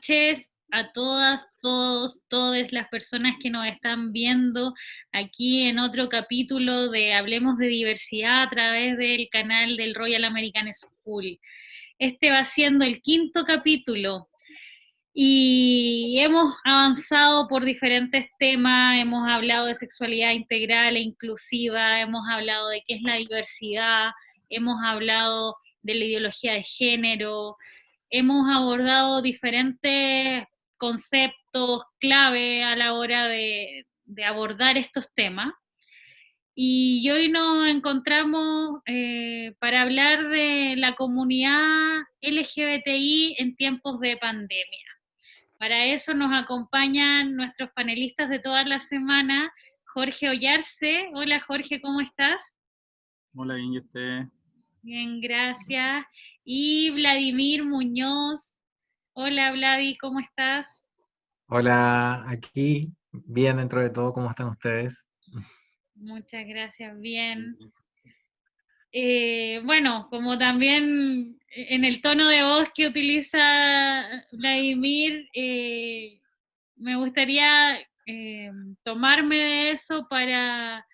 noches a todas, todos, todas las personas que nos están viendo aquí en otro capítulo de Hablemos de Diversidad a través del canal del Royal American School. Este va siendo el quinto capítulo y hemos avanzado por diferentes temas, hemos hablado de sexualidad integral e inclusiva, hemos hablado de qué es la diversidad, hemos hablado de la ideología de género, hemos abordado diferentes conceptos clave a la hora de abordar estos temas. Y hoy nos encontramos para hablar de la comunidad LGBTI en tiempos de pandemia. Para eso nos acompañan nuestros panelistas de toda la semana, Jorge Ollarse. Hola Jorge, ¿cómo estás? Hola, bien, ¿y usted? Bien, gracias. Y Vladimir Muñoz. Hola Vladi, ¿cómo estás? Hola, aquí, bien dentro de todo, ¿cómo están ustedes? Muchas gracias, bien. Bien. Bueno, como también en el tono de voz que utiliza Vladimir, me gustaría tomarme de eso para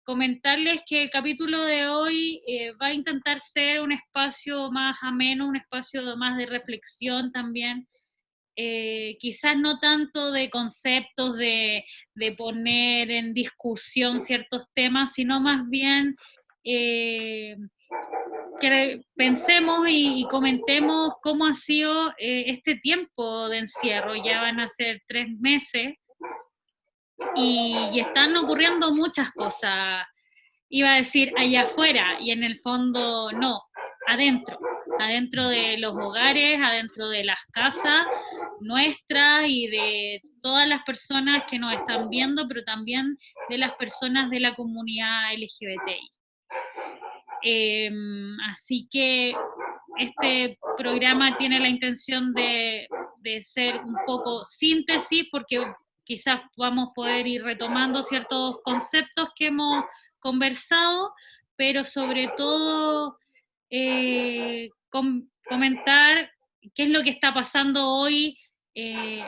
comentarles que el capítulo de hoy va a intentar ser un espacio más ameno, un espacio más de reflexión también. Quizás no tanto de conceptos, de poner en discusión ciertos temas, sino más bien que pensemos y comentemos cómo ha sido este tiempo de encierro. Ya van a ser 3 meses y están ocurriendo muchas cosas. Iba a decir allá afuera y en el fondo no, adentro, adentro de los hogares, adentro de las casas nuestras y de todas las personas que nos están viendo, pero también de las personas de la comunidad LGBTI. Así que este programa tiene la intención de ser un poco síntesis, porque quizás vamos a poder ir retomando ciertos conceptos que hemos conversado, pero sobre todo comentar qué es lo que está pasando hoy eh,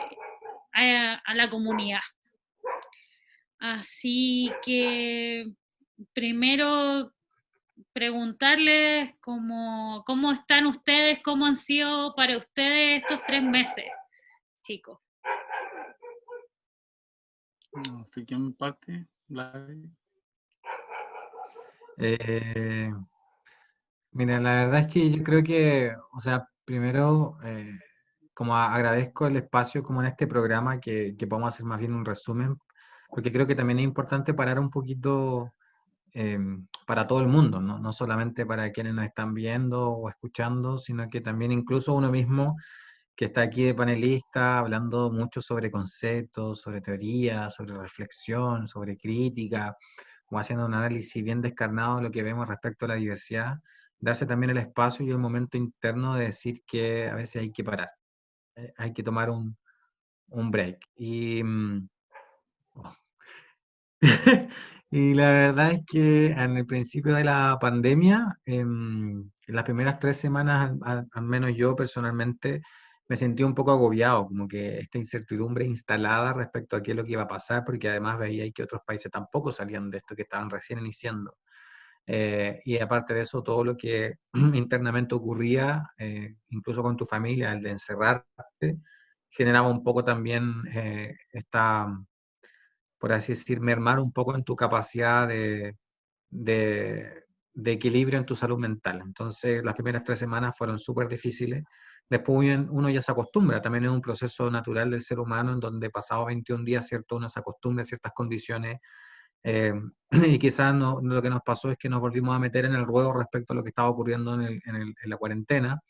a la comunidad. Así que primero preguntarles cómo están ustedes, cómo han sido para ustedes estos 3 meses, chicos. Así que en parte, Vlad. Eh, Mira, la verdad es que yo creo que, o sea, primero, como agradezco el espacio como en este programa, que podamos hacer más bien un resumen, porque creo que también es importante parar un poquito para todo el mundo, ¿no? No solamente para quienes nos están viendo o escuchando, sino que también incluso uno mismo que está aquí de panelista hablando mucho sobre conceptos, sobre teoría, sobre reflexión, sobre crítica, como haciendo un análisis bien descarnado de lo que vemos respecto a la diversidad, darse también el espacio y el momento interno de decir que a veces hay que parar, hay que tomar un break. Y la verdad es que en el principio de la pandemia, en las primeras 3 semanas, al menos yo personalmente, me sentí un poco agobiado, como que esta incertidumbre instalada respecto a qué es lo que iba a pasar, porque además veía que otros países tampoco salían de esto, que estaban recién iniciando. Y aparte de eso, todo lo que internamente ocurría, incluso con tu familia, el de encerrarte, generaba un poco también esta, por así decir, mermar un poco en tu capacidad de, de equilibrio en tu salud mental. Entonces, las primeras 3 semanas fueron súper difíciles. Después uno ya se acostumbra, también es un proceso natural del ser humano en donde pasado 21 días, ¿cierto? Uno se acostumbra a ciertas condiciones eh, y quizás lo que nos pasó es que nos volvimos a meter en el ruedo respecto a lo que estaba ocurriendo en la cuarentena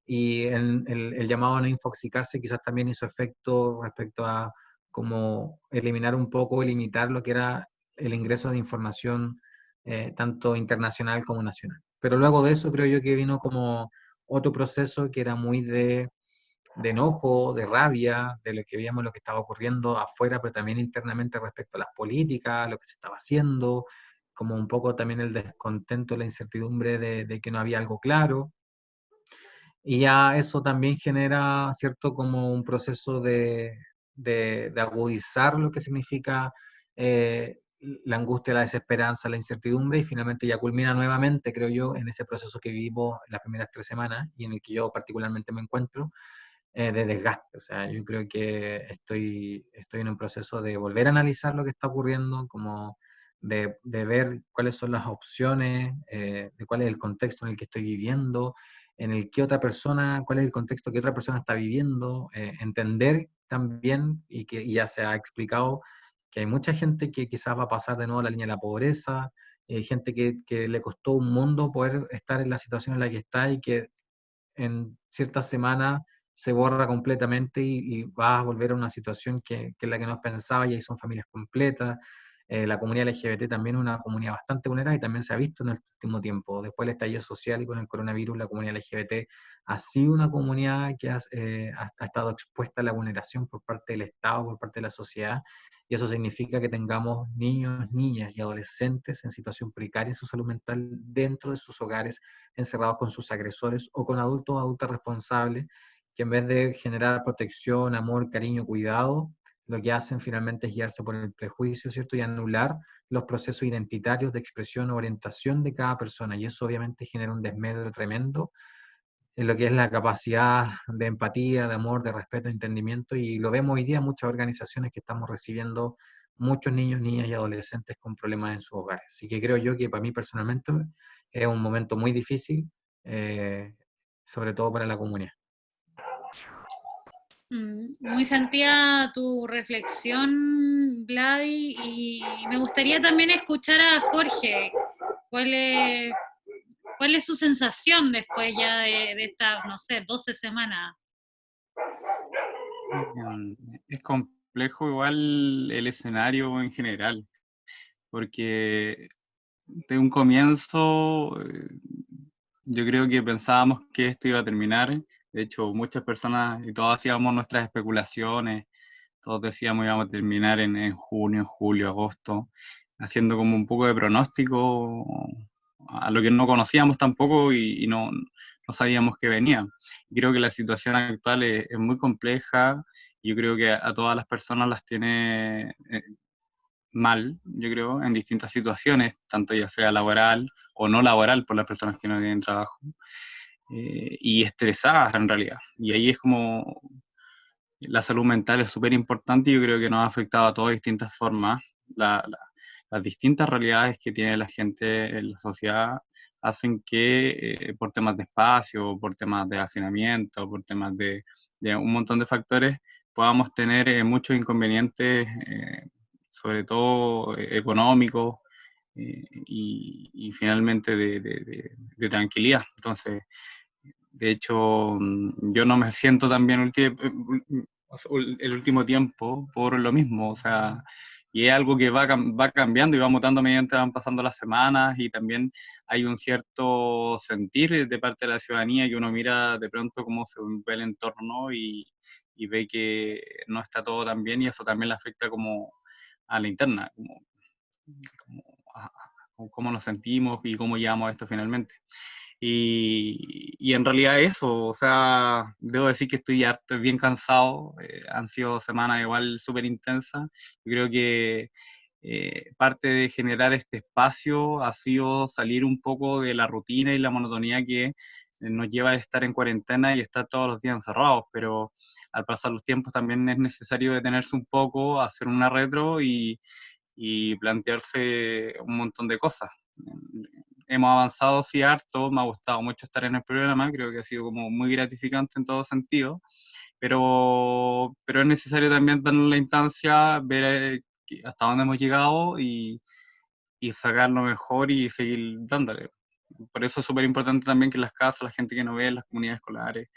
y el llamado a no infoxicarse quizás también hizo efecto respecto a como eliminar un poco y limitar lo que era el ingreso de información tanto internacional como nacional. Pero luego de eso creo yo que vino como otro proceso que era muy de enojo, de rabia, de lo que veíamos, lo que estaba ocurriendo afuera, pero también internamente respecto a las políticas, lo que se estaba haciendo, como un poco también el descontento, la incertidumbre de que no había algo claro. y ya eso también genera, ¿cierto?, como un proceso de agudizar lo que significa eh, la angustia, la desesperanza, la incertidumbre, y finalmente ya culmina nuevamente, creo yo, en ese proceso que vivimos en las primeras 3 semanas y en el que yo particularmente me encuentro, de desgaste. O sea, yo creo que estoy en un proceso de volver a analizar lo que está ocurriendo, como de ver cuáles son las opciones, de cuál es el contexto en el que estoy viviendo, en el que otra persona, cuál es el contexto que otra persona está viviendo, entender también, y ya se ha explicado, que hay mucha gente que quizás va a pasar de nuevo a la línea de la pobreza, gente que le costó un mundo poder estar en la situación en la que está y que en ciertas semanas se borra completamente y va a volver a una situación que es la que no pensaba, y ahí son familias completas. La comunidad LGBT también es una comunidad bastante vulnerable y también se ha visto en el último tiempo. Después del estallido social y con el coronavirus, la comunidad LGBT ha sido una comunidad que ha estado expuesta a la vulneración por parte del Estado, por parte de la sociedad, y eso significa que tengamos niños, niñas y adolescentes en situación precaria en su salud mental dentro de sus hogares, encerrados con sus agresores o con adultos o adultas responsables, que en vez de generar protección, amor, cariño, cuidado, lo que hacen finalmente es guiarse por el prejuicio, ¿cierto? Y anular los procesos identitarios de expresión o orientación de cada persona. Y eso obviamente genera un desmedro tremendo en lo que es la capacidad de empatía, de amor, de respeto, de entendimiento, y lo vemos hoy día en muchas organizaciones que estamos recibiendo muchos niños, niñas y adolescentes con problemas en sus hogares. Así que creo yo que para mí personalmente es un momento muy difícil, eh, sobre todo para la comunidad. Muy sentida tu reflexión, Vladi, y me gustaría también escuchar a Jorge. ¿Cuál es, cuál es su sensación después ya de estas, no sé, 12 semanas? Es complejo igual el escenario en general, porque de un comienzo yo creo que pensábamos que esto iba a terminar. De hecho, muchas personas y todos hacíamos nuestras especulaciones, todos decíamos íbamos a terminar en junio, julio, agosto, haciendo como un poco de pronóstico a lo que no conocíamos tampoco y no sabíamos que venía. Creo que la situación actual es muy compleja. Yo creo que a todas las personas las tiene mal, yo creo, en distintas situaciones, tanto ya sea laboral o no laboral por las personas que no tienen trabajo, y estresadas en realidad. Y ahí es como la salud mental es súper importante y yo creo que nos ha afectado a todos de distintas formas. Las distintas realidades que tiene la gente en la sociedad hacen que por temas de espacio, por temas de hacinamiento, por temas de un montón de factores, podamos tener muchos inconvenientes, sobre todo económicos, y finalmente de tranquilidad. Entonces, de hecho, yo no me siento tan bien el último tiempo por lo mismo, o sea, y es algo que va cambiando y va mutando mediante van pasando las semanas, y también hay un cierto sentir de parte de la ciudadanía que uno mira de pronto cómo se ve el entorno y ve que no está todo tan bien, y eso también le afecta como a la interna, como a cómo nos sentimos y cómo llevamos esto finalmente. Y en realidad eso, o sea, debo decir que estoy harto, bien cansado, han sido semanas igual súper intensas. Yo creo que parte de generar este espacio ha sido salir un poco de la rutina y la monotonía que nos lleva a estar en cuarentena y estar todos los días encerrados, pero al pasar los tiempos también es necesario detenerse un poco, hacer una retro y plantearse un montón de cosas. Hemos avanzado sí harto, me ha gustado mucho estar en el programa, creo que ha sido como muy gratificante en todo sentido, pero es necesario también darnos la instancia, ver hasta dónde hemos llegado y sacar lo mejor y seguir dándole. Por eso es súper importante también que las casas, la gente que nos ve, las comunidades escolares,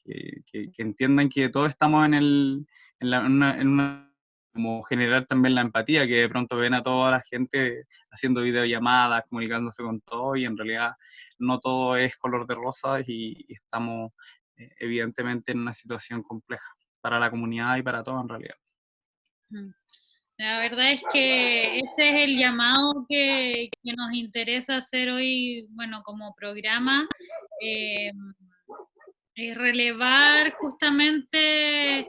que entiendan que todos estamos en una como generar también la empatía, que de pronto ven a toda la gente haciendo videollamadas, comunicándose con todo, y en realidad no todo es color de rosa y estamos evidentemente en una situación compleja para la comunidad y para todos en realidad. La verdad es que este es el llamado que nos interesa hacer hoy, bueno, como programa. relevar justamente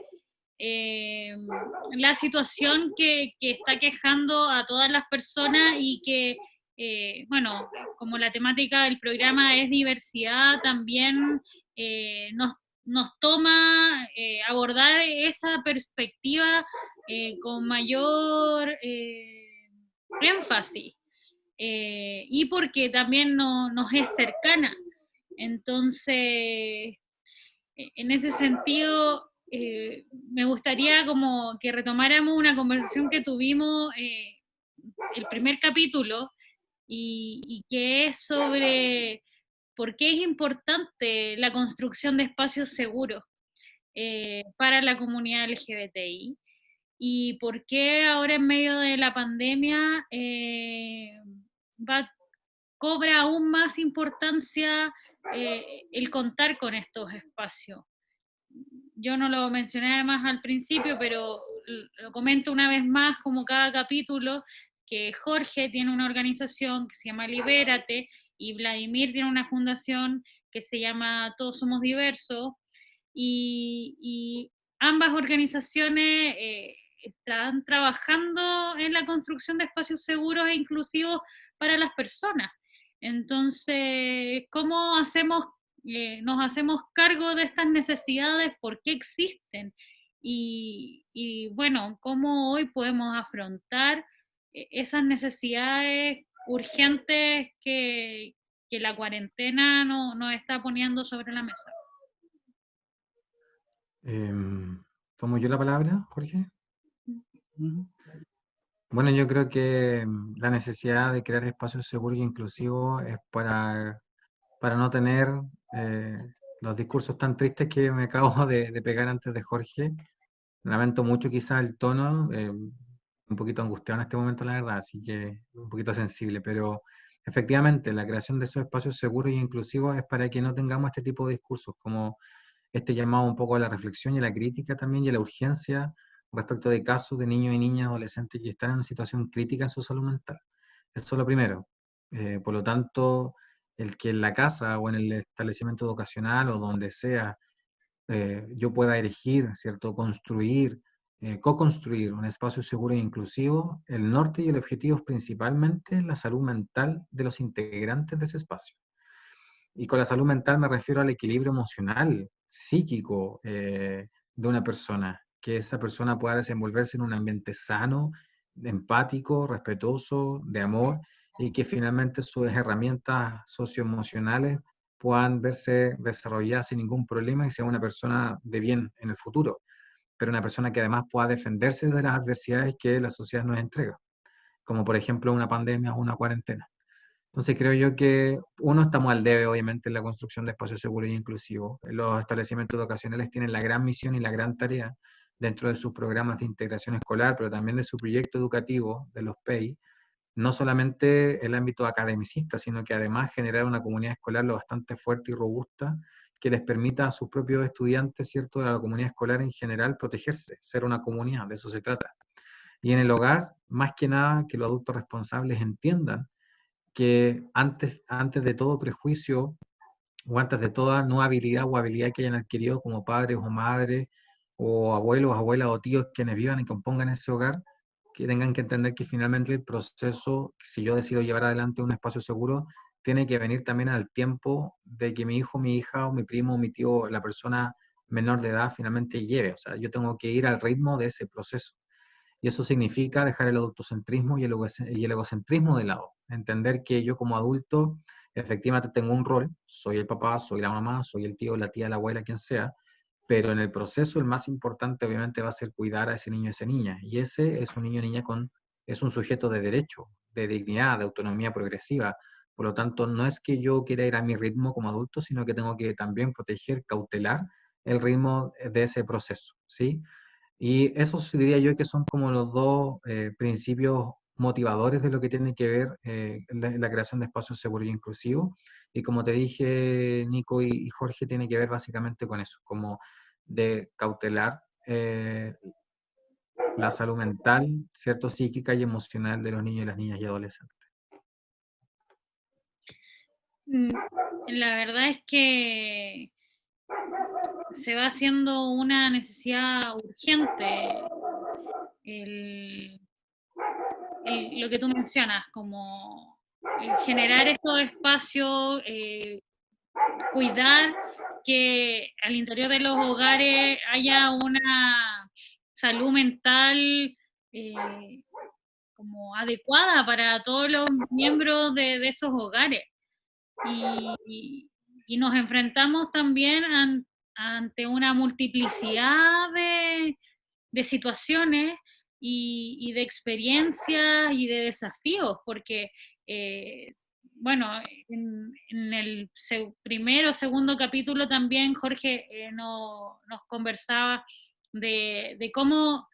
la situación que está quejando a todas las personas y que, bueno, como la temática del programa es diversidad, también nos toma abordar esa perspectiva con mayor énfasis. Y porque también nos es cercana. Entonces, en ese sentido, me gustaría como que retomáramos una conversación que tuvimos el primer capítulo y que es sobre por qué es importante la construcción de espacios seguros para la comunidad LGBTI y por qué ahora en medio de la pandemia cobra aún más importancia el contar con estos espacios. Yo no lo mencioné además al principio, pero lo comento una vez más, como cada capítulo, que Jorge tiene una organización que se llama Libérate y Vladimir tiene una fundación que se llama Todos Somos Diversos, y ambas organizaciones están trabajando en la construcción de espacios seguros e inclusivos para las personas. Entonces, ¿cómo nos hacemos cargo de estas necesidades? ¿Por qué existen? Y bueno, ¿cómo hoy podemos afrontar esas necesidades urgentes que la cuarentena nos está poniendo sobre la mesa? ¿Tomo yo la palabra, Jorge? Bueno, yo creo que la necesidad de crear espacios seguros e inclusivos es para no tener los discursos tan tristes que me acabo de pegar antes de Jorge. Lamento mucho quizás el tono, un poquito angustiado en este momento, la verdad, así que un poquito sensible, pero efectivamente la creación de esos espacios seguros e inclusivos es para que no tengamos este tipo de discursos, como este llamado un poco a la reflexión y a la crítica también y a la urgencia respecto de casos de niños y niñas, adolescentes que están en una situación crítica en su salud mental. Eso es lo primero. Por lo tanto, el que en la casa o en el establecimiento educacional o donde sea yo pueda elegir, ¿cierto? Construir, co-construir un espacio seguro e inclusivo, el norte y el objetivo es principalmente la salud mental de los integrantes de ese espacio. Y con la salud mental me refiero al equilibrio emocional, psíquico de una persona, que esa persona pueda desenvolverse en un ambiente sano, empático, respetuoso, de amor, y que finalmente sus herramientas socioemocionales puedan verse desarrolladas sin ningún problema y sea una persona de bien en el futuro, pero una persona que además pueda defenderse de las adversidades que la sociedad nos entrega, como por ejemplo una pandemia o una cuarentena. Entonces creo yo que uno estamos al debe, obviamente, en la construcción de espacios seguros y inclusivos. Los establecimientos educacionales tienen la gran misión y la gran tarea dentro de sus programas de integración escolar, pero también de su proyecto educativo, de los PEI, no solamente el ámbito academicista, sino que además generar una comunidad escolar lo bastante fuerte y robusta que les permita a sus propios estudiantes, ¿cierto?, a la comunidad escolar en general, protegerse, ser una comunidad, de eso se trata. Y en el hogar, más que nada, que los adultos responsables entiendan que antes de todo prejuicio o antes de toda no habilidad o habilidad que hayan adquirido como padres o madres o abuelos, abuelas o tíos quienes vivan y compongan ese hogar, que tengan que entender que finalmente el proceso, si yo decido llevar adelante un espacio seguro, tiene que venir también al tiempo de que mi hijo, mi hija o mi primo, mi tío, la persona menor de edad finalmente lleve. O sea, yo tengo que ir al ritmo de ese proceso. Y eso significa dejar el adultocentrismo y el egocentrismo de lado. Entender que yo como adulto efectivamente tengo un rol, soy el papá, soy la mamá, soy el tío, la tía, la abuela, quien sea, pero en el proceso el más importante obviamente va a ser cuidar a ese niño o esa niña. Y ese es un niño o niña es un sujeto de derecho, de dignidad, de autonomía progresiva. Por lo tanto, no es que yo quiera ir a mi ritmo como adulto, sino que tengo que también proteger, cautelar el ritmo de ese proceso, ¿sí? Y esos diría yo que son como los dos principios motivadores de lo que tiene que ver la creación de espacios seguros y inclusivos. Y como te dije, Nico y Jorge, tiene que ver básicamente con eso, como de cautelar la salud mental, cierto, psíquica y emocional de los niños, las niñas y adolescentes. La verdad es que se va haciendo una necesidad urgente lo que tú mencionas, como generar estos espacios, cuidar que al interior de los hogares haya una salud mental eh, como adecuada para todos los miembros de esos hogares. Y nos enfrentamos también ante una multiplicidad de situaciones y de experiencias y de desafíos, porque, bueno, en el primero o segundo capítulo también Jorge nos conversaba de cómo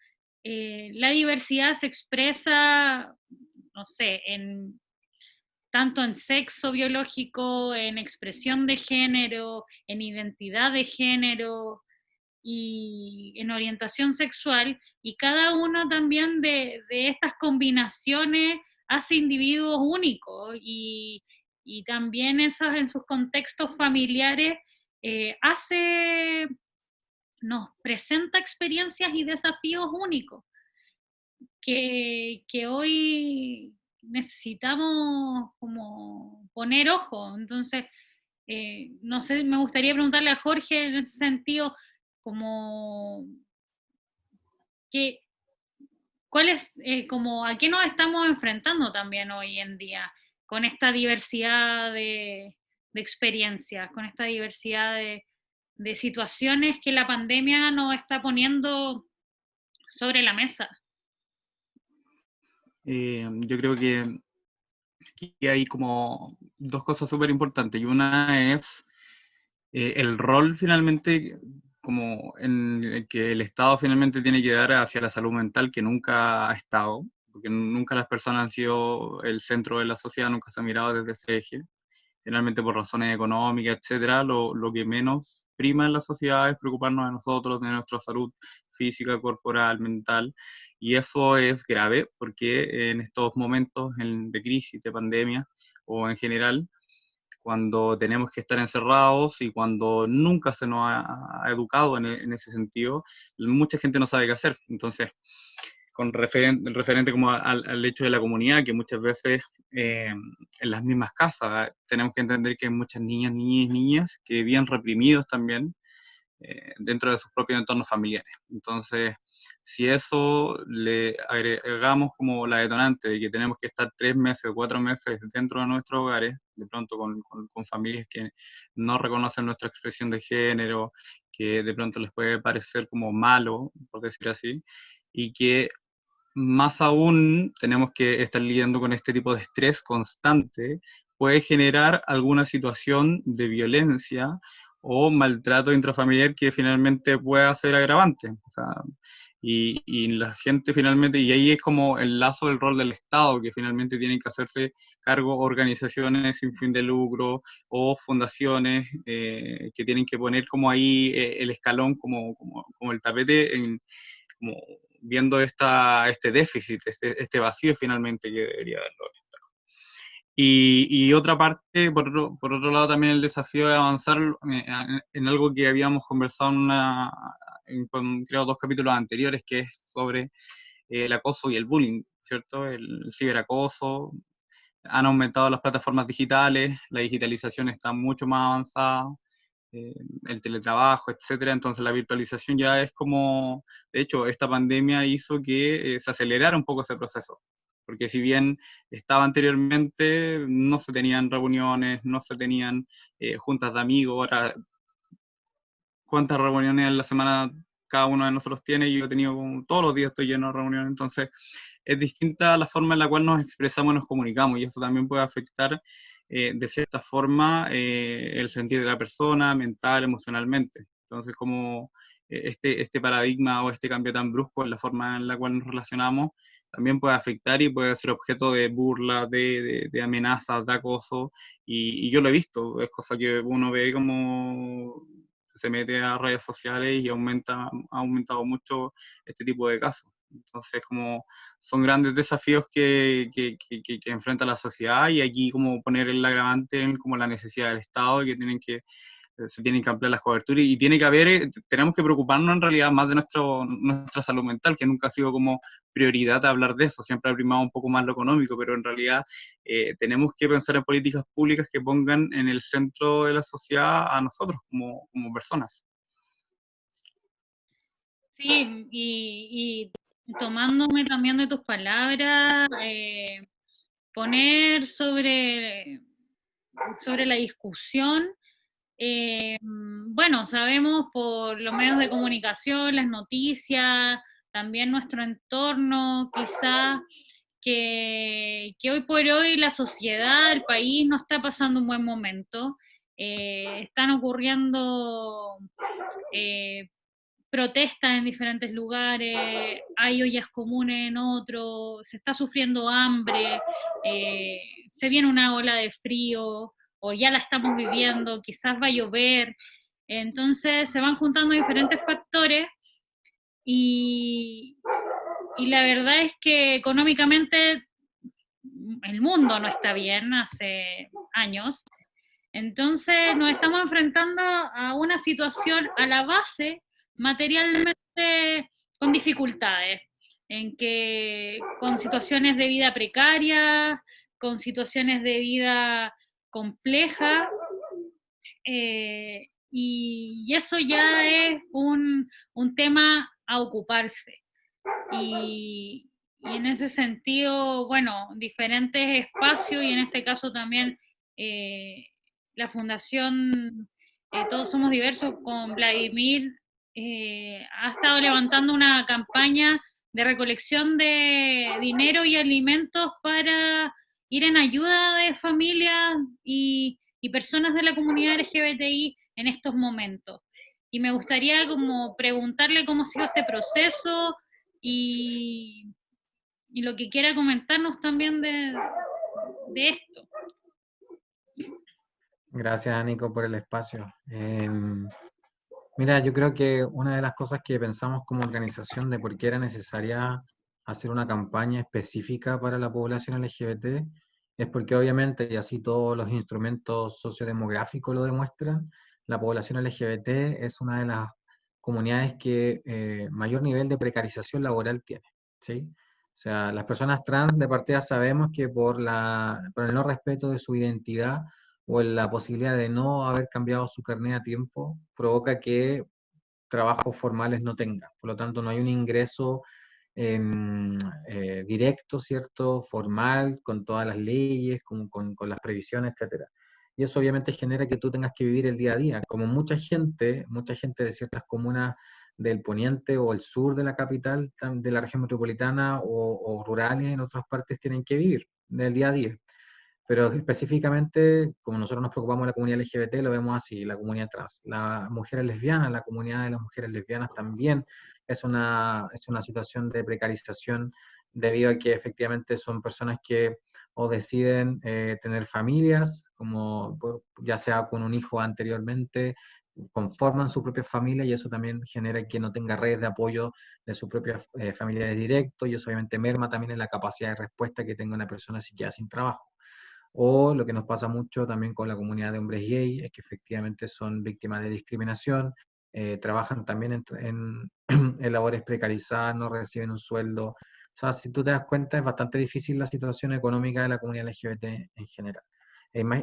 la diversidad se expresa, no sé, tanto en sexo biológico, en expresión de género, en identidad de género y en orientación sexual, y cada uno también de estas combinaciones hace individuos únicos y también esos en sus contextos familiares nos presenta experiencias y desafíos únicos que hoy necesitamos como poner ojo. Entonces, no sé, me gustaría preguntarle a Jorge en ese sentido, como que, ¿cuál es, como a qué nos estamos enfrentando también hoy en día con esta diversidad de experiencias, con esta diversidad de situaciones que la pandemia nos está poniendo sobre la mesa? Yo creo que aquí hay como dos cosas súper importantes, y una es el rol finalmente como en el que el Estado finalmente tiene que dar hacia la salud mental, que nunca ha estado, porque nunca las personas han sido el centro de la sociedad, nunca se ha mirado desde ese eje, finalmente por razones económicas, etcétera. Lo que menos prima en la sociedad es preocuparnos de nosotros, de nuestra salud física, corporal, mental, y eso es grave porque en estos momentos de crisis, de pandemia o en general, cuando tenemos que estar encerrados y cuando nunca se nos ha educado en ese sentido, mucha gente no sabe qué hacer. Entonces, con referente como al hecho de la comunidad, que muchas veces en las mismas casas tenemos que entender que hay muchas niñas, niñas y niñas que viven reprimidos también dentro de sus propios entornos familiares. Entonces, si eso le agregamos como la detonante de que tenemos que estar 3 meses, 4 meses dentro de nuestros hogares, de pronto con familias que no reconocen nuestra expresión de género, que de pronto les puede parecer como malo, por decir así, y que más aún tenemos que estar lidiando con este tipo de estrés constante, puede generar alguna situación de violencia o maltrato intrafamiliar que finalmente pueda ser agravante. O sea, y la gente finalmente, y ahí es como el lazo del rol del Estado, que finalmente tienen que hacerse cargo organizaciones sin fin de lucro o fundaciones que tienen que poner como ahí el escalón, como el tapete en como viendo este déficit, este vacío finalmente que debería haberlo. Y otra parte, por otro lado, también el desafío de avanzar en algo que habíamos conversado creo 2 capítulos anteriores, que es sobre el acoso y el bullying, ¿cierto? El ciberacoso. Han aumentado las plataformas digitales, la digitalización está mucho más avanzada, eh, el teletrabajo, etcétera. Entonces la virtualización ya es como, de hecho, esta pandemia hizo que se acelerara un poco ese proceso, porque si bien estaba anteriormente, no se tenían reuniones, no se tenían juntas de amigos. Ahora, ¿cuántas reuniones a la semana cada uno de nosotros tiene? Yo he tenido como, todos los días estoy lleno de reuniones. Entonces es distinta la forma en la cual nos expresamos y nos comunicamos, y eso también puede afectar de cierta forma el sentir de la persona, mental, emocionalmente. Entonces, como este paradigma o este cambio tan brusco en la forma en la cual nos relacionamos, también puede afectar y puede ser objeto de burla, de amenazas, de acoso, y yo lo he visto, es cosa que uno ve como se mete a redes sociales y ha aumentado mucho este tipo de casos. Entonces, como son grandes desafíos que enfrenta la sociedad, y aquí como poner el agravante en como la necesidad del Estado, que tienen que se tienen que ampliar las coberturas y tiene que haber, tenemos que preocuparnos en realidad más de nuestra salud mental, que nunca ha sido como prioridad hablar de eso, siempre ha primado un poco más lo económico, pero en realidad tenemos que pensar en políticas públicas que pongan en el centro de la sociedad a nosotros como personas. Sí, y tomándome también de tus palabras, poner sobre la discusión. Bueno, sabemos por los medios de comunicación, las noticias, también nuestro entorno, quizá que hoy por hoy la sociedad, el país no está pasando un buen momento. Están ocurriendo protestas en diferentes lugares, hay ollas comunes en otros, se está sufriendo hambre, se viene una ola de frío, o ya la estamos viviendo, quizás va a llover, entonces se van juntando diferentes factores y, y la verdad es que económicamente el mundo no está bien hace años, entonces nos estamos enfrentando a una situación a la base materialmente con dificultades, en que con situaciones de vida precarias, con situaciones de vida complejas, y eso ya es un tema a ocuparse. Y en ese sentido, bueno, diferentes espacios y en este caso también la Fundación Todos Somos Diversos con Vladimir ha estado levantando una campaña de recolección de dinero y alimentos para ir en ayuda de familias y personas de la comunidad LGBTI en estos momentos. Y me gustaría como preguntarle cómo ha sido este proceso y, y lo que quiera comentarnos también de esto. Gracias, Nico, por el espacio. Mira, yo creo que una de las cosas que pensamos como organización de por qué era necesaria hacer una campaña específica para la población LGBT es porque obviamente, y así todos los instrumentos sociodemográficos lo demuestran, la población LGBT es una de las comunidades que mayor nivel de precarización laboral tiene, ¿sí? O sea, las personas trans de partida sabemos que por el no respeto de su identidad o la posibilidad de no haber cambiado su carnet a tiempo, provoca que trabajos formales no tenga. Por lo tanto, no hay un ingreso directo, ¿cierto? Formal, con todas las leyes, con las previsiones, etcétera. Y eso obviamente genera que tú tengas que vivir el día a día. Como mucha gente de ciertas comunas del poniente o el sur de la capital, de la región metropolitana o rurales en otras partes tienen que vivir del día a día. Pero específicamente, como nosotros nos preocupamos de la comunidad LGBT, lo vemos así, la comunidad trans. Las mujeres lesbianas, la comunidad de las mujeres lesbianas también es una situación de precarización debido a que efectivamente son personas que o deciden tener familias, como ya sea con un hijo anteriormente, conforman su propia familia y eso también genera que no tenga redes de apoyo de sus propios familiares directos y eso obviamente merma también en la capacidad de respuesta que tenga una persona si queda sin trabajo. O lo que nos pasa mucho también con la comunidad de hombres gay, es que efectivamente son víctimas de discriminación, trabajan también en labores precarizadas, no reciben un sueldo. O sea, si tú te das cuenta, es bastante difícil la situación económica de la comunidad LGBT en general.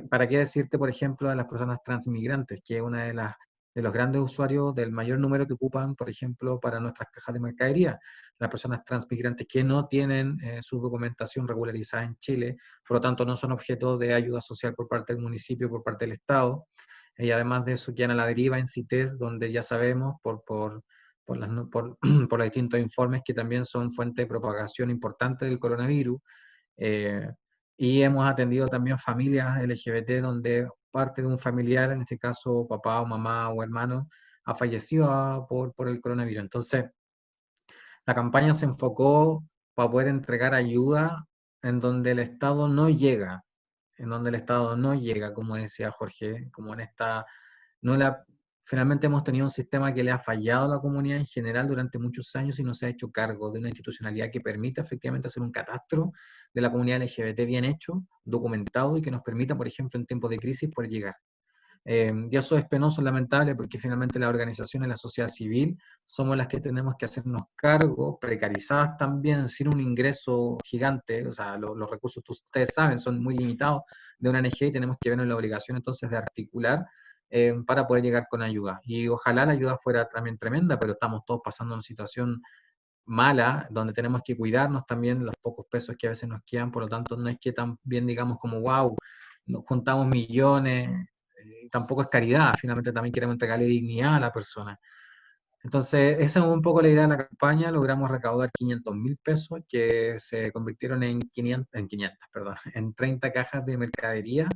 ¿Para qué decirte, por ejemplo, de las personas transmigrantes, que es una de los grandes usuarios del mayor número que ocupan, por ejemplo, para nuestras cajas de mercadería? Las personas transmigrantes que no tienen su documentación regularizada en Chile, por lo tanto no son objeto de ayuda social por parte del municipio, por parte del Estado, y además de eso quedan a la deriva en CITES, donde ya sabemos por los distintos informes que también son fuente de propagación importante del coronavirus, eh, y hemos atendido también familias LGBT donde parte de un familiar, en este caso papá o mamá o hermano, ha fallecido por el coronavirus. Entonces, la campaña se enfocó para poder entregar ayuda en donde el Estado no llega, como decía Jorge, como en esta, no la, finalmente hemos tenido un sistema que le ha fallado a la comunidad en general durante muchos años y no se ha hecho cargo de una institucionalidad que permita efectivamente hacer un catastro de la comunidad LGBT bien hecho, documentado y que nos permita, por ejemplo, en tiempos de crisis poder llegar. Y eso es penoso, lamentable, porque finalmente las organizaciones, la sociedad civil, somos las que tenemos que hacernos cargo, precarizadas también, sin un ingreso gigante, o sea, los recursos, ustedes saben, son muy limitados de una ONG y tenemos que vernos la obligación entonces de articular para poder llegar con ayuda. Y ojalá la ayuda fuera también tremenda, pero estamos todos pasando una situación mala, donde tenemos que cuidarnos también los pocos pesos que a veces nos quedan, por lo tanto no es que tan bien digamos como, wow, nos juntamos millones, tampoco es caridad, finalmente también queremos entregarle dignidad a la persona. Entonces, esa es un poco la idea de la campaña, logramos recaudar 500.000 pesos que se convirtieron perdón, en 30 cajas de mercadería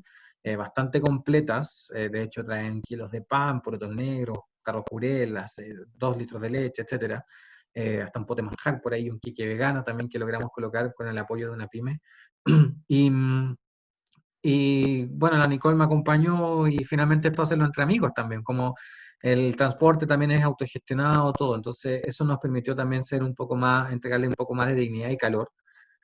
bastante completas, de hecho traen kilos de pan, porotos negros, carrojurelas, 2 litros de leche, etcétera, hasta un pote de manjar por ahí, un quique vegano también que logramos colocar con el apoyo de una pyme. Y, y bueno, la Nicole me acompañó y finalmente esto hacerlo entre amigos también, como el transporte también es autogestionado, todo. Entonces eso nos permitió también ser un poco más, entregarle un poco más de dignidad y calor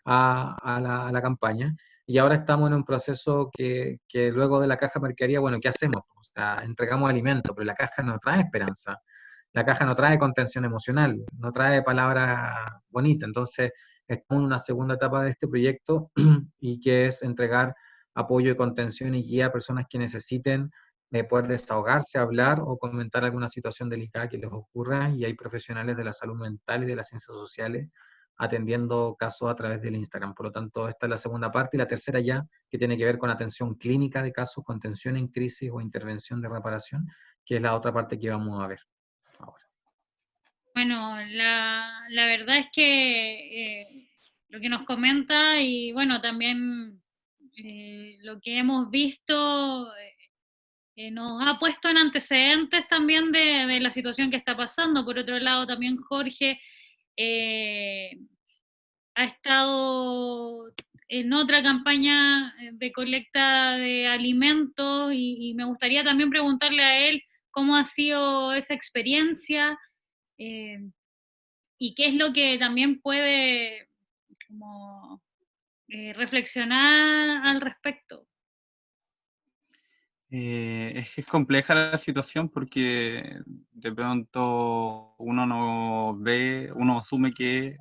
a la campaña. Y ahora estamos en un proceso que luego de la caja de mercadería, bueno, ¿qué hacemos? O sea, entregamos alimento, pero la caja no trae esperanza. La caja no trae contención emocional, no trae palabras bonitas. Entonces, estamos en una segunda etapa de este proyecto y que es entregar apoyo y contención y guía a personas que necesiten poder desahogarse, hablar o comentar alguna situación delicada que les ocurra, y hay profesionales de la salud mental y de las ciencias sociales atendiendo casos a través del Instagram. Por lo tanto, esta es la segunda parte, y la tercera ya, que tiene que ver con atención clínica de casos, contención en crisis o intervención de reparación, que es la otra parte que vamos a ver ahora. Bueno, la verdad es que lo que nos comenta y bueno, también lo que hemos visto nos ha puesto en antecedentes también de la situación que está pasando. Por otro lado, también Jorge eh, ha estado en otra campaña de colecta de alimentos y me gustaría también preguntarle a él cómo ha sido esa experiencia. eh, y qué es lo que también puede como, reflexionar al respecto. Es que es compleja la situación porque de pronto uno no ve, uno asume que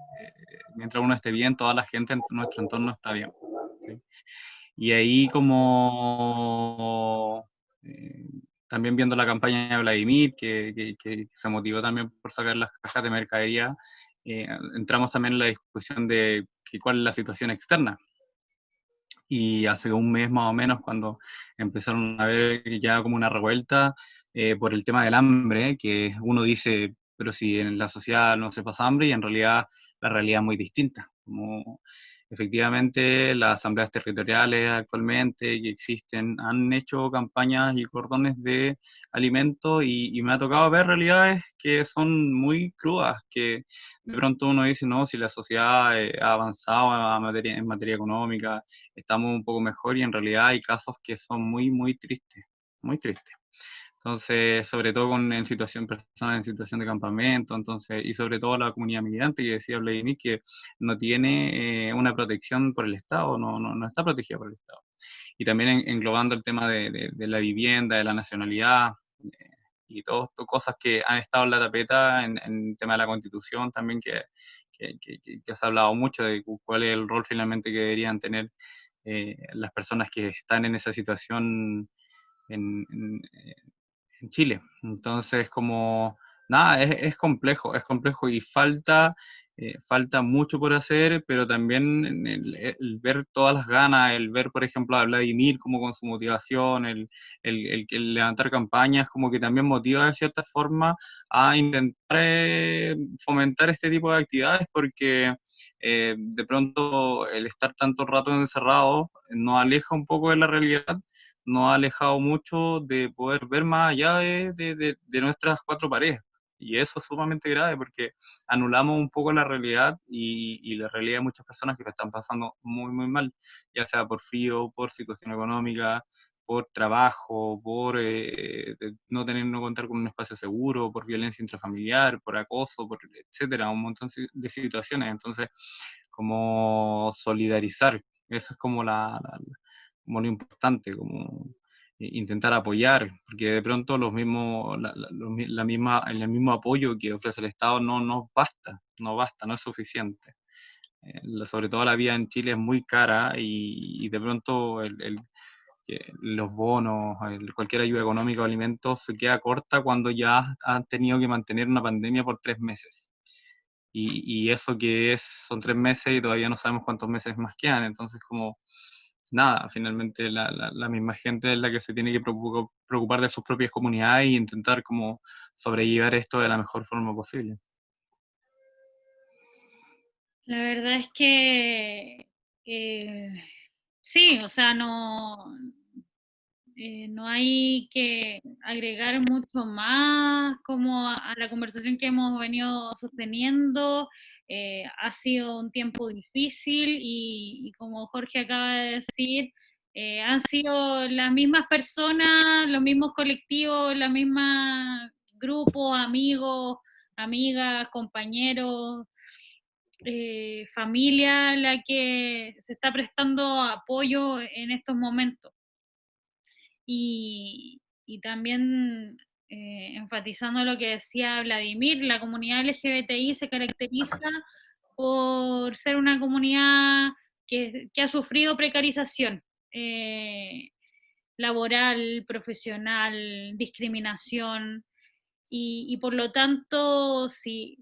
mientras uno esté bien, toda la gente en nuestro entorno está bien. ¿Sí? Y ahí como también viendo la campaña de Vladimir, que se motivó también por sacar las cajas de mercadería, entramos también en la discusión de cuál es la situación externa. Y hace un mes más o menos, cuando empezaron a ver ya como una revuelta por el tema del hambre, que uno dice, pero si en la sociedad no se pasa hambre, y en realidad la realidad es muy distinta. Como efectivamente las asambleas territoriales actualmente que existen han hecho campañas y cordones de alimentos, y me ha tocado ver realidades que son muy crudas, que de pronto uno dice, no, si la sociedad ha avanzado en materia económica, estamos un poco mejor, y en realidad hay casos que son muy, muy tristes, muy tristes. Entonces, sobre todo en situación, personas en situación de campamento, entonces, y sobre todo la comunidad migrante, que decía Vladimir, que no tiene una protección por el Estado, no está protegida por el Estado. Y también englobando el tema de la vivienda, de la nacionalidad, y todas cosas que han estado en la tapeta en el tema de la Constitución también, que se ha hablado mucho de cuál es el rol finalmente que deberían tener las personas que están en esa situación en, en, en Chile. Entonces, como, nada, es complejo y falta mucho por hacer, pero también el ver todas las ganas, el ver, por ejemplo, a Vladimir como con su motivación, el levantar campañas, como que también motiva de cierta forma a intentar fomentar este tipo de actividades, porque de pronto el estar tanto rato encerrado nos aleja un poco de la realidad, nos ha alejado mucho de poder ver más allá de nuestras cuatro paredes. Y eso es sumamente grave porque anulamos un poco la realidad, y la realidad de muchas personas que lo están pasando muy, muy mal, ya sea por frío, por situación económica, por trabajo, por no tener, no contar con un espacio seguro, por violencia intrafamiliar, por acoso, por etcétera, un montón de situaciones. Entonces, como solidarizar, eso es como como lo importante, como intentar apoyar, porque de pronto el mismo apoyo que ofrece el Estado no basta, no es suficiente. Sobre todo la vida en Chile es muy cara y de pronto que los bonos, cualquier ayuda económica o alimentos se queda corta cuando ya han tenido que mantener una pandemia por 3 meses. Y eso son 3 meses y todavía no sabemos cuántos meses más quedan, entonces como nada, finalmente la misma gente es la que se tiene que preocupar de sus propias comunidades y intentar como sobrellevar esto de la mejor forma posible. La verdad es que sí, o sea, no hay que agregar mucho más como a la conversación que hemos venido sosteniendo. Ha sido un tiempo difícil y como Jorge acaba de decir, han sido las mismas personas, los mismos colectivos, los mismos grupos, amigos, amigas, compañeros, familia la que se está prestando apoyo en estos momentos. Y también enfatizando lo que decía Vladimir, la comunidad LGBTI se caracteriza por ser una comunidad que ha sufrido precarización laboral, profesional, discriminación, y por lo tanto, si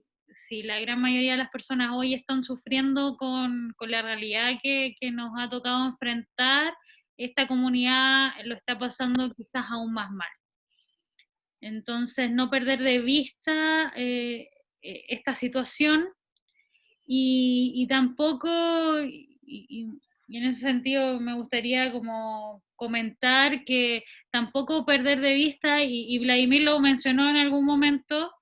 la gran mayoría de las personas hoy están sufriendo con la realidad que nos ha tocado enfrentar, esta comunidad lo está pasando quizás aún más mal. Entonces, no perder de vista esta situación y tampoco, y en ese sentido me gustaría como comentar que tampoco perder de vista, y Vladimir lo mencionó en algún momento,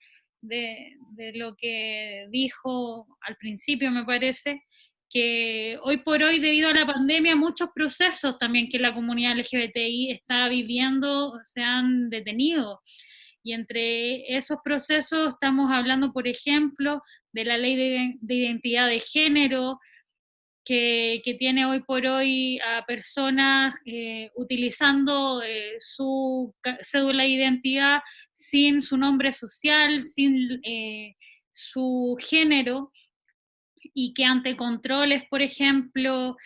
de lo que dijo al principio, me parece, que hoy por hoy, debido a la pandemia, muchos procesos también que la comunidad LGBTI está viviendo se han detenido. Y entre esos procesos estamos hablando, por ejemplo, de la ley de identidad de género, que tiene hoy por hoy a personas utilizando su cédula de identidad sin su nombre social, sin su género, y que ante controles, por ejemplo,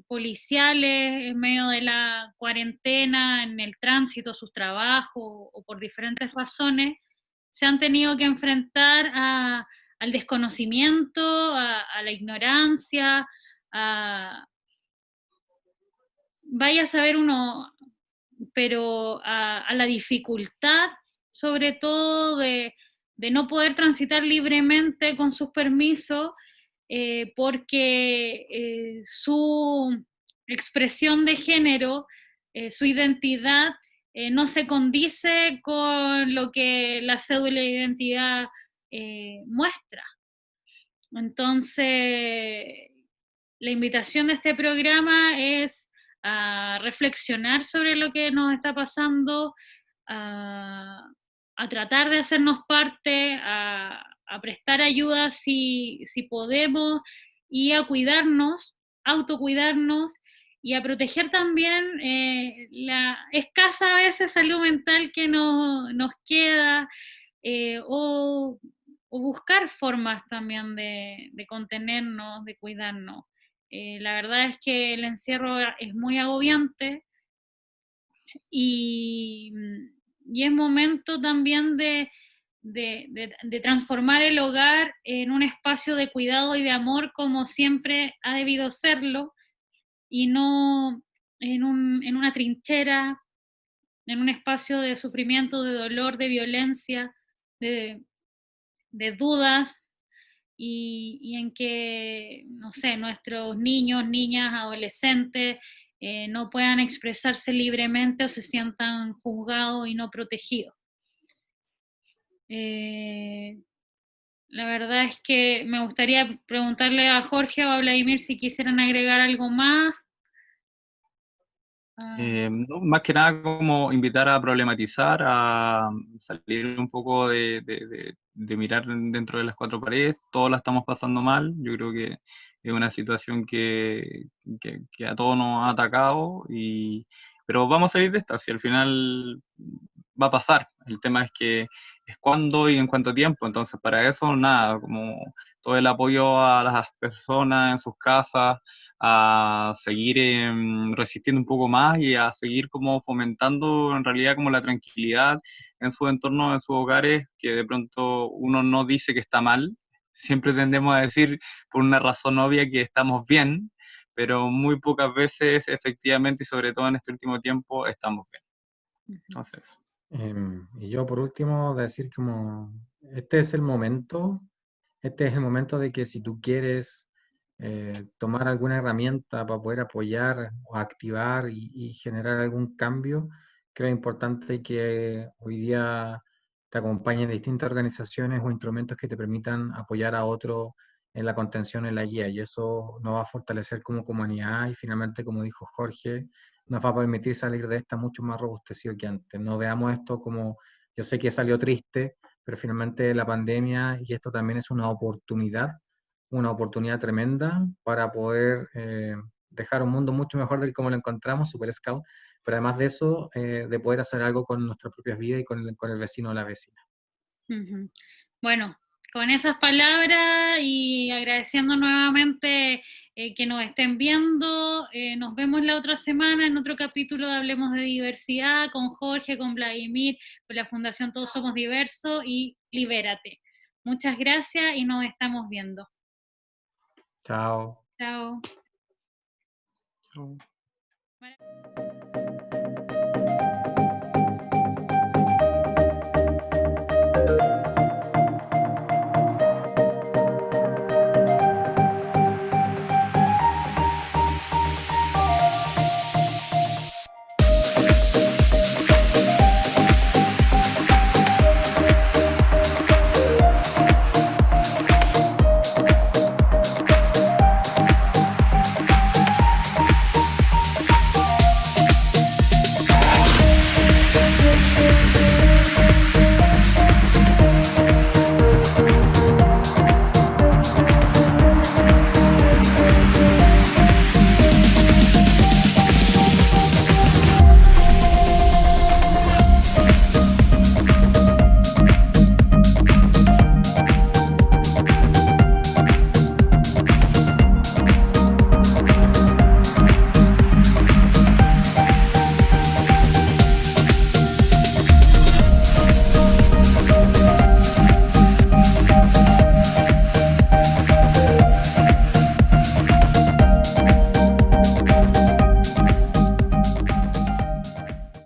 policiales en medio de la cuarentena, en el tránsito a sus trabajos o por diferentes razones, se han tenido que enfrentar al desconocimiento, a la ignorancia, vaya a saber uno, pero a la dificultad, sobre todo de no poder transitar libremente con sus permisos, porque su expresión de género, su identidad, no se condice con lo que la cédula de identidad muestra. Entonces, la invitación de este programa es a reflexionar sobre lo que nos está pasando, a tratar de hacernos parte, a prestar ayuda si podemos, y a cuidarnos, autocuidarnos, y a proteger también la escasa a veces salud mental que nos queda, o buscar formas también de contenernos, de cuidarnos. La verdad es que el encierro es muy agobiante y, y es momento también de transformar el hogar en un espacio de cuidado y de amor como siempre ha debido serlo, y no en una trinchera, en un espacio de sufrimiento, de dolor, de violencia, de, de dudas, y en que, no sé, nuestros niños, niñas, adolescentes no puedan expresarse libremente o se sientan juzgados y no protegidos. Eh, la verdad es que me gustaría preguntarle a Jorge o a Vladimir si quisieran agregar algo más. No, más que nada como invitar a problematizar, a salir un poco de mirar dentro de las cuatro paredes. Todos la estamos pasando mal. Yo creo que es una situación que a todos nos ha atacado pero vamos a salir de esta, si al final va a pasar. El tema es que es cuándo y en cuánto tiempo. Entonces, para eso, nada, como todo el apoyo a las personas en sus casas, a seguir resistiendo un poco más y a seguir como fomentando en realidad como la tranquilidad en su entorno, en sus hogares, que de pronto uno no dice que está mal. Siempre tendemos a decir por una razón obvia que estamos bien, pero muy pocas veces efectivamente y sobre todo en este último tiempo estamos bien. Entonces, Y yo por último decir como, este es el momento, este es el momento de que si tú quieres tomar alguna herramienta para poder apoyar o activar y generar algún cambio, creo importante que hoy día te acompañen distintas organizaciones o instrumentos que te permitan apoyar a otro en la contención, en la guía, y eso nos va a fortalecer como comunidad y finalmente, como dijo Jorge, nos va a permitir salir de esta mucho más robustecido que antes. No veamos esto como, yo sé que salió triste, pero finalmente la pandemia y esto también es una oportunidad tremenda para poder dejar un mundo mucho mejor del como lo encontramos, Super Scout, pero además de eso, de poder hacer algo con nuestras propias vidas y con el vecino o la vecina. Bueno, con esas palabras y agradeciendo nuevamente que nos estén viendo, nos vemos la otra semana en otro capítulo de Hablemos de Diversidad con Jorge, con Vladimir, con la Fundación Todos Somos Diversos y Libérate. Muchas gracias y nos estamos viendo. Chao. Chao. chao.